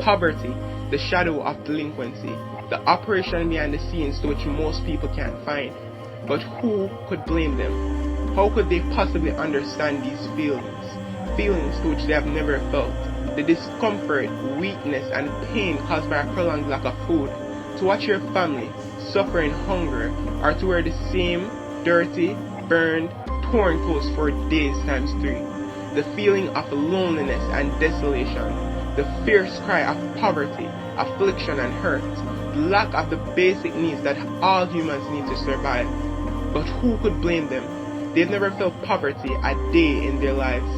Poverty, the shadow of delinquency, the operation behind the scenes to which most people can't find. But who could blame them? How could they possibly understand these feelings? Feelings to which they have never felt. The discomfort, weakness, and pain caused by a prolonged lack of food. To watch your family suffer in hunger, or to wear the same dirty, burned, torn clothes for days times 3. The feeling of loneliness and desolation. The fierce cry of poverty, affliction, and hurt. The lack of the basic needs that all humans need to survive. But who could blame them? They've never felt poverty a day in their lives.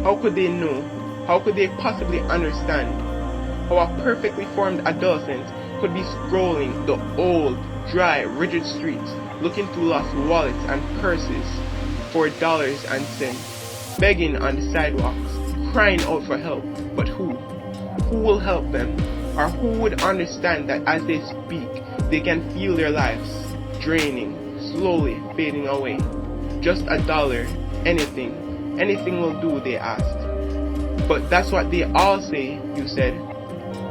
How could they know? How could they possibly understand how a perfectly formed adolescent could be scrolling the old, dry, rigid streets, looking through lost wallets and purses for dollars and cents, begging on the sidewalks, crying out for help? But who? Who will help them? Or who would understand that as they speak, they can feel their lives draining, slowly fading away? Just $1, anything will do, they asked. But that's what they all say, you said.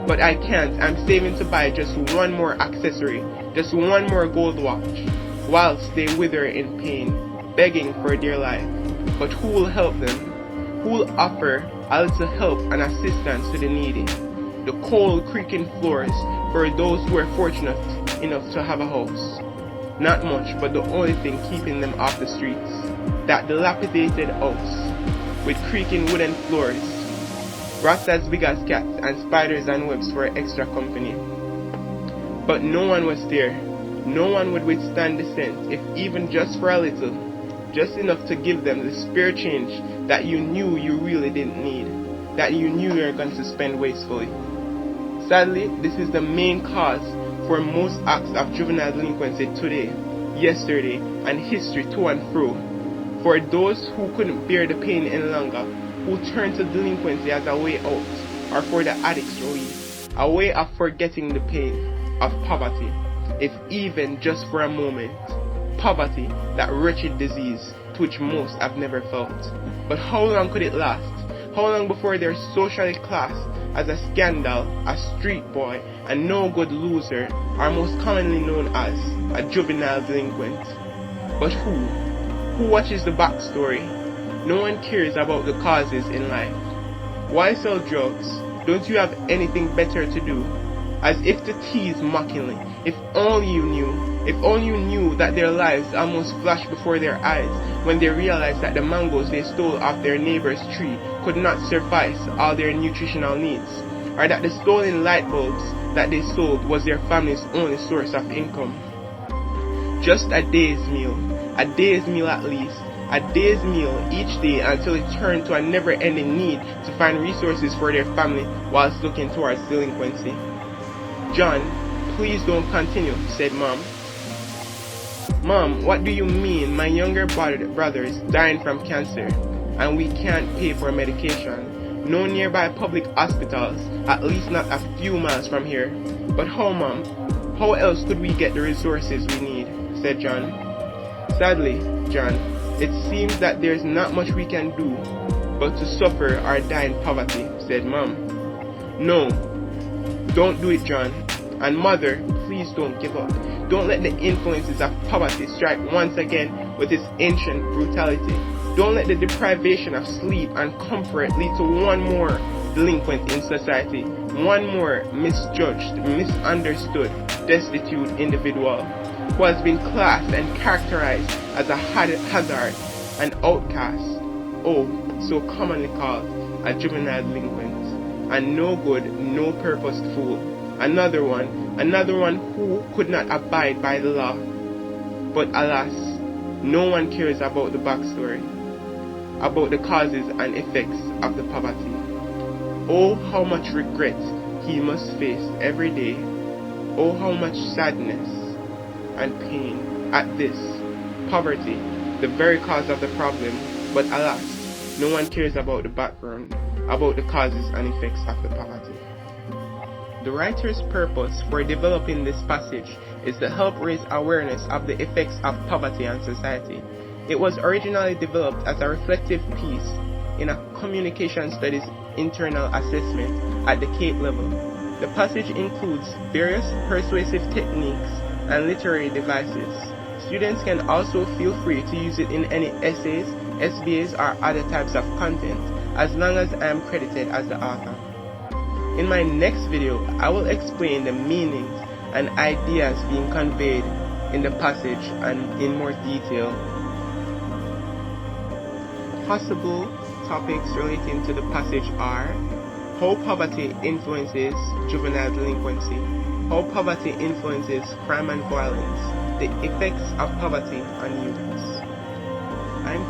But I can't. I'm saving to buy just one more accessory, just one more gold watch, whilst they wither in pain, begging for dear life. But who will help them? Who will offer a little help and assistance to the needy? The cold, creaking floors for those who are fortunate enough to have a house. Not much, but the only thing keeping them off the streets. That dilapidated house with creaking wooden floors, rats as big as cats, and spiders and webs for extra company. But no one was there. No one would withstand the scent, if even just for a little, just enough to give them the spare change that you knew you really didn't need, that you knew you were going to spend wastefully. Sadly, this is the main cause for most acts of juvenile delinquency today, yesterday, and history to and fro. For those who couldn't bear the pain any longer, who turned to delinquency as a way out, or for the addict's relief, a way of forgetting the pain of poverty, if even just for a moment. Poverty, that wretched disease to which most have never felt. But how long could it last? How long before they're socially classed as a scandal, a street boy, a no-good loser, or most commonly known as a juvenile delinquent? But who? Who watches the backstory? No one cares about the causes in life. Why sell drugs? Don't you have anything better to do? As if to tease mockingly. If only you knew that their lives almost flashed before their eyes when they realized that the mangoes they stole off their neighbor's tree could not suffice all their nutritional needs, or that the stolen light bulbs that they sold was their family's only source of income. Just a day's meal at least, a day's meal each day until it turned to a never-ending need to find resources for their family whilst looking towards delinquency. John, please don't continue, said Mom. Mom, what do you mean? My younger brother is dying from cancer, and we can't pay for medication. No nearby public hospitals, at least not a few miles from here. But how, Mom? How else could we get the resources we need? Said John. Sadly, John, it seems that there's not much we can do but to suffer or die in poverty, said Mom. No, don't do it, John. And Mother, please don't give up. Don't let the influences of poverty strike once again with its ancient brutality. Don't let the deprivation of sleep and comfort lead to one more delinquent in society, one more misjudged, misunderstood, destitute individual who has been classed and characterized as a hazard, an outcast, so commonly called a juvenile delinquent, a no good, no purposed fool. Another one who could not abide by the law. But alas, no one cares about the backstory, about the causes and effects of the poverty. Oh, how much regret he must face every day. Oh, how much sadness and pain at this poverty, the very cause of the problem. But alas, no one cares about the background, about the causes and effects of the poverty. The writer's purpose for developing this passage is to help raise awareness of the effects of poverty on society. It was originally developed as a reflective piece in a communication studies internal assessment at the Cape level. The passage includes various persuasive techniques and literary devices. Students can also feel free to use it in any essays, SBAs, or other types of content, as long as I am credited as the author. In my next video, I will explain the meanings and ideas being conveyed in the passage and in more detail. Possible topics relating to the passage are how poverty influences juvenile delinquency, how poverty influences crime and violence, the effects of poverty on youths. I'm